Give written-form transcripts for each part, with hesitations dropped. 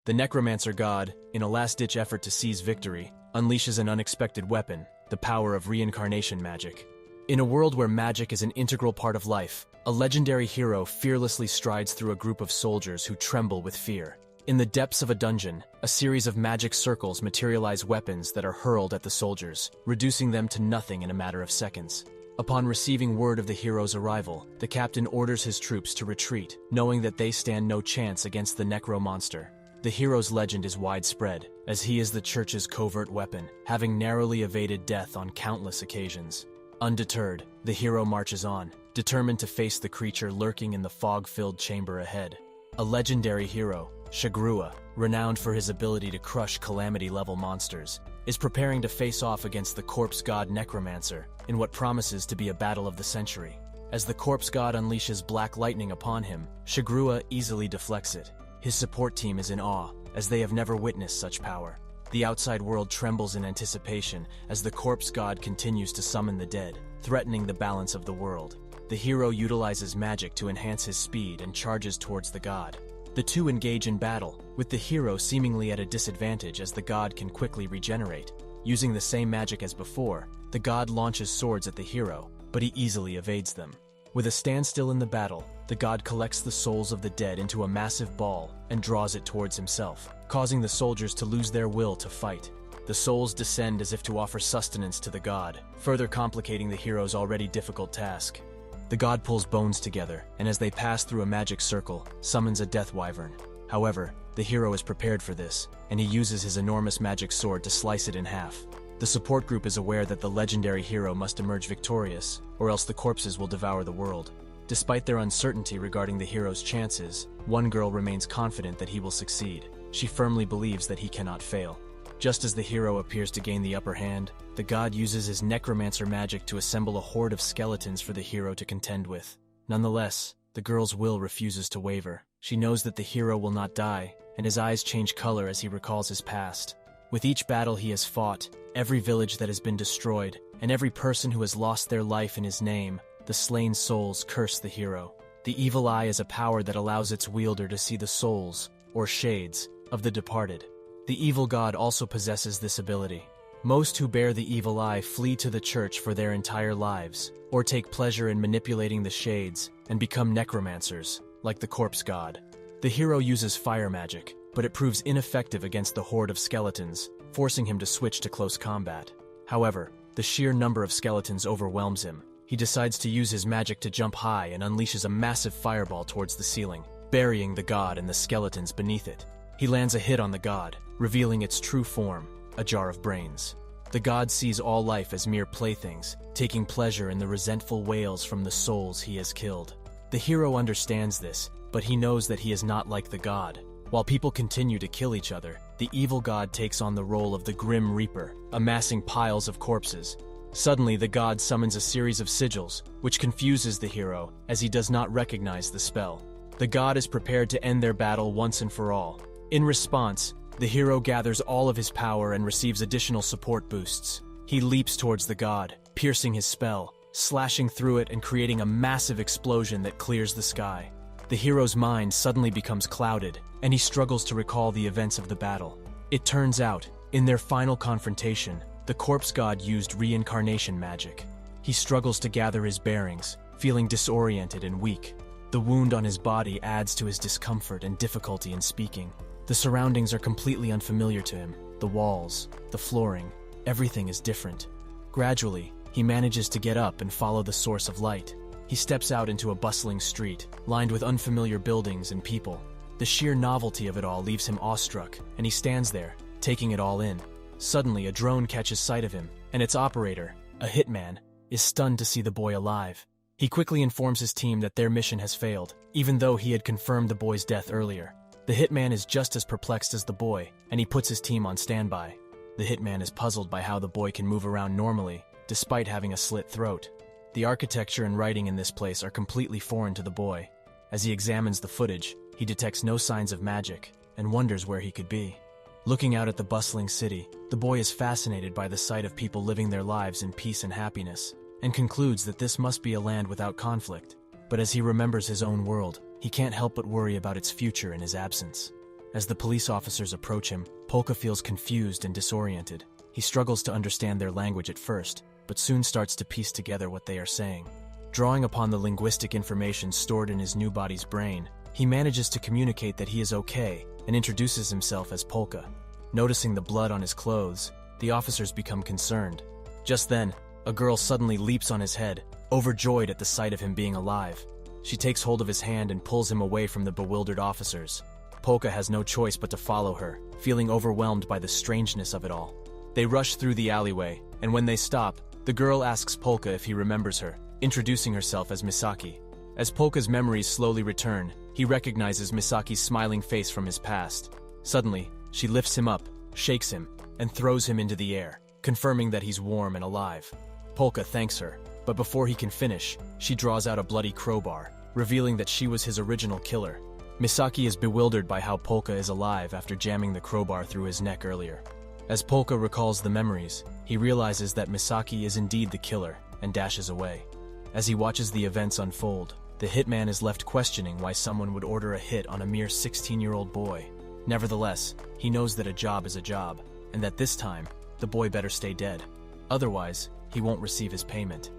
The necromancer god, in a last-ditch effort to seize victory, unleashes an unexpected weapon, the power of reincarnation magic. In a world where magic is an integral part of life, a legendary hero fearlessly strides through a group of soldiers who tremble with fear. In the depths of a dungeon, a series of magic circles materialize weapons that are hurled at the soldiers, reducing them to nothing in a matter of seconds. Upon receiving word of the hero's arrival, the captain orders his troops to retreat, knowing that they stand no chance against the necromancer. The hero's legend is widespread, as he is the church's covert weapon, having narrowly evaded death on countless occasions. Undeterred, the hero marches on, determined to face the creature lurking in the fog-filled chamber ahead. A legendary hero, Shagrua, renowned for his ability to crush calamity-level monsters, is preparing to face off against the corpse god necromancer in what promises to be a battle of the century. As the corpse god unleashes black lightning upon him, Shagrua easily deflects it. His support team is in awe, as they have never witnessed such power. The outside world trembles in anticipation as the corpse god continues to summon the dead, threatening the balance of the world. The hero utilizes magic to enhance his speed and charges towards the god. The two engage in battle, with the hero seemingly at a disadvantage as the god can quickly regenerate. Using the same magic as before, the god launches swords at the hero, but he easily evades them. With a standstill in the battle, the god collects the souls of the dead into a massive ball and draws it towards himself, causing the soldiers to lose their will to fight. The souls descend as if to offer sustenance to the god, further complicating the hero's already difficult task. The god pulls bones together, and as they pass through a magic circle, summons a death wyvern. However, the hero is prepared for this, and he uses his enormous magic sword to slice it in half. The support group is aware that the legendary hero must emerge victorious, or else the corpses will devour the world. Despite their uncertainty regarding the hero's chances, one girl remains confident that he will succeed. She firmly believes that he cannot fail. Just as the hero appears to gain the upper hand, the god uses his necromancer magic to assemble a horde of skeletons for the hero to contend with. Nonetheless, the girl's will refuses to waver. She knows that the hero will not die, and his eyes change color as he recalls his past. With each battle he has fought, every village that has been destroyed, and every person who has lost their life in his name, the slain souls curse the hero. The evil eye is a power that allows its wielder to see the souls, or shades, of the departed. The evil god also possesses this ability. Most who bear the evil eye flee to the church for their entire lives, or take pleasure in manipulating the shades and become necromancers, like the corpse god. The hero uses fire magic, but it proves ineffective against the horde of skeletons, forcing him to switch to close combat. However, the sheer number of skeletons overwhelms him. He decides to use his magic to jump high and unleashes a massive fireball towards the ceiling, burying the god and the skeletons beneath it. He lands a hit on the god, revealing its true form, a jar of brains. The god sees all life as mere playthings, taking pleasure in the resentful wails from the souls he has killed. The hero understands this, but he knows that he is not like the god. While people continue to kill each other, the evil god takes on the role of the Grim Reaper, amassing piles of corpses. Suddenly, the god summons a series of sigils, which confuses the hero, as he does not recognize the spell. The god is prepared to end their battle once and for all. In response, the hero gathers all of his power and receives additional support boosts. He leaps towards the god, piercing his spell, slashing through it and creating a massive explosion that clears the sky. The hero's mind suddenly becomes clouded, and he struggles to recall the events of the battle. It turns out, in their final confrontation, the corpse god used reincarnation magic. He struggles to gather his bearings, feeling disoriented and weak. The wound on his body adds to his discomfort and difficulty in speaking. The surroundings are completely unfamiliar to him. The walls, the flooring, everything is different. Gradually, he manages to get up and follow the source of light. He steps out into a bustling street, lined with unfamiliar buildings and people. The sheer novelty of it all leaves him awestruck, and he stands there, taking it all in. Suddenly, a drone catches sight of him, and its operator, a hitman, is stunned to see the boy alive. He quickly informs his team that their mission has failed, even though he had confirmed the boy's death earlier. The hitman is just as perplexed as the boy, and he puts his team on standby. The hitman is puzzled by how the boy can move around normally, despite having a slit throat. The architecture and writing in this place are completely foreign to the boy. As he examines the footage, he detects no signs of magic, and wonders where he could be. Looking out at the bustling city, the boy is fascinated by the sight of people living their lives in peace and happiness, and concludes that this must be a land without conflict. But as he remembers his own world, he can't help but worry about its future in his absence. As the police officers approach him, Polka feels confused and disoriented. He struggles to understand their language at first, but soon starts to piece together what they are saying. Drawing upon the linguistic information stored in his new body's brain, he manages to communicate that he is okay and introduces himself as Polka. Noticing the blood on his clothes, the officers become concerned. Just then, a girl suddenly leaps on his head, overjoyed at the sight of him being alive. She takes hold of his hand and pulls him away from the bewildered officers. Polka has no choice but to follow her, feeling overwhelmed by the strangeness of it all. They rush through the alleyway, and when they stop, the girl asks Polka if he remembers her, introducing herself as Misaki. As Polka's memories slowly return, he recognizes Misaki's smiling face from his past. Suddenly, she lifts him up, shakes him, and throws him into the air, confirming that he's warm and alive. Polka thanks her, but before he can finish, she draws out a bloody crowbar, revealing that she was his original killer. Misaki is bewildered by how Polka is alive after jamming the crowbar through his neck earlier. As Polka recalls the memories, he realizes that Misaki is indeed the killer and dashes away. As he watches the events unfold, the hitman is left questioning why someone would order a hit on a mere 16-year-old boy. Nevertheless, he knows that a job is a job, and that this time, the boy better stay dead. Otherwise, he won't receive his payment.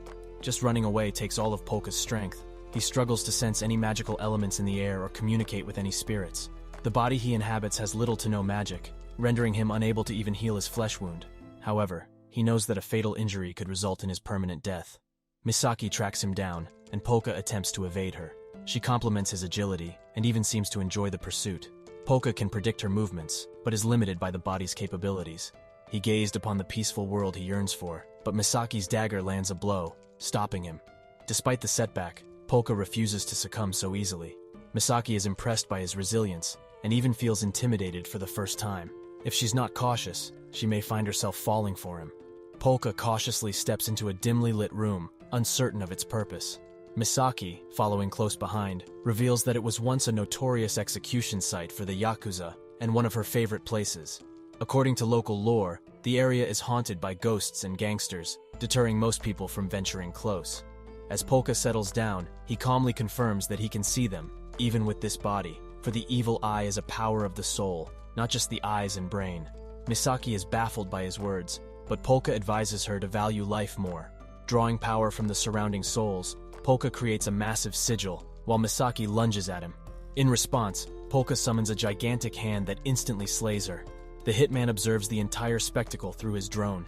Just running away takes all of Polka's strength. He struggles to sense any magical elements in the air or communicate with any spirits. The body he inhabits has little to no magic, rendering him unable to even heal his flesh wound. However, he knows that a fatal injury could result in his permanent death. Misaki tracks him down, and Polka attempts to evade her. She compliments his agility, and even seems to enjoy the pursuit. Polka can predict her movements, but is limited by the body's capabilities. He gazed upon the peaceful world he yearns for, but Misaki's dagger lands a blow, stopping him. Despite the setback, Polka refuses to succumb so easily. Misaki is impressed by his resilience, and even feels intimidated for the first time. If she's not cautious, she may find herself falling for him. Polka cautiously steps into a dimly lit room, uncertain of its purpose. Misaki, following close behind, reveals that it was once a notorious execution site for the Yakuza and one of her favorite places. According to local lore, the area is haunted by ghosts and gangsters, deterring most people from venturing close. As Polka settles down, he calmly confirms that he can see them, even with this body, for the evil eye is a power of the soul, not just the eyes and brain. Misaki is baffled by his words, but Polka advises her to value life more. Drawing power from the surrounding souls, Polka creates a massive sigil, while Misaki lunges at him. In response, Polka summons a gigantic hand that instantly slays her. The hitman observes the entire spectacle through his drone.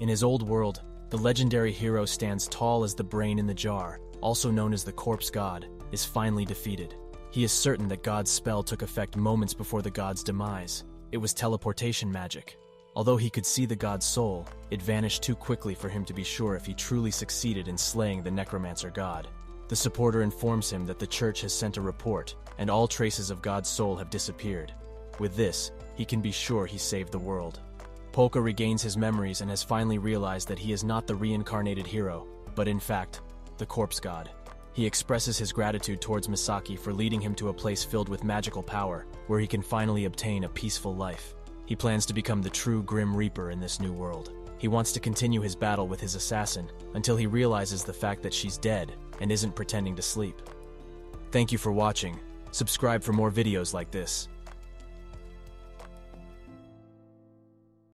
In his old world, the legendary hero stands tall as the brain in the jar, also known as the corpse god, is finally defeated. He is certain that God's spell took effect moments before the god's demise. It was teleportation magic. Although he could see the god's soul, it vanished too quickly for him to be sure if he truly succeeded in slaying the necromancer god. The supporter informs him that the church has sent a report, and all traces of God's soul have disappeared. With this, he can be sure he saved the world. Polka regains his memories and has finally realized that he is not the reincarnated hero, but in fact, the corpse god. He expresses his gratitude towards Misaki for leading him to a place filled with magical power, where he can finally obtain a peaceful life. He plans to become the true Grim Reaper in this new world. He wants to continue his battle with his assassin until he realizes the fact that she's dead and isn't pretending to sleep. Thank you for watching. Subscribe for more videos like this.